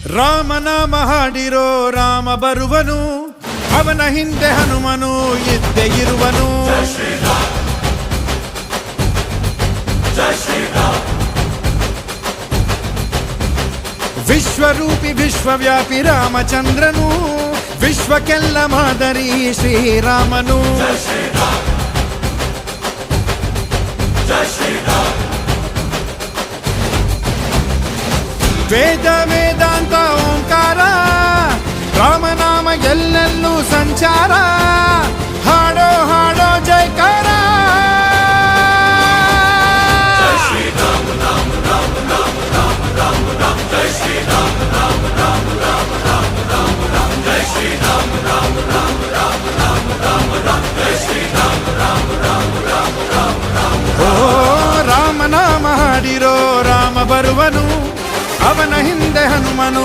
ರಾಮನಾಮ ಹಾಡಿರೋ ರಾಮ ಬರುವನು, ಅವನ ಹಿಂದೆ ಹನುಮನು ಇದ್ದೇ ಇರುವನು. ವಿಶ್ವರೂಪಿ ವಿಶ್ವವ್ಯಾಪಿ ರಾಮಚಂದ್ರನು, ವಿಶ್ವಕ್ಕೆಲ್ಲ ಮಾದರಿ ಶ್ರೀರಾಮನು. ವೇದ ವೇದಾಂತ ಓಂಕಾರ, ರಾಮನಾಮ ಎಲ್ಲೆಲ್ಲೂ ಸಂಚಾರ. ಹಾಡೋ ಹಾಡೋ ಜೈಕಾರ. ಓ ರಾಮನಾಮ ಹಾಡಿರೋ ರಾಮ ಬರುವನು, ಅವನ ಹಿಂದೆ ಹನುಮನು.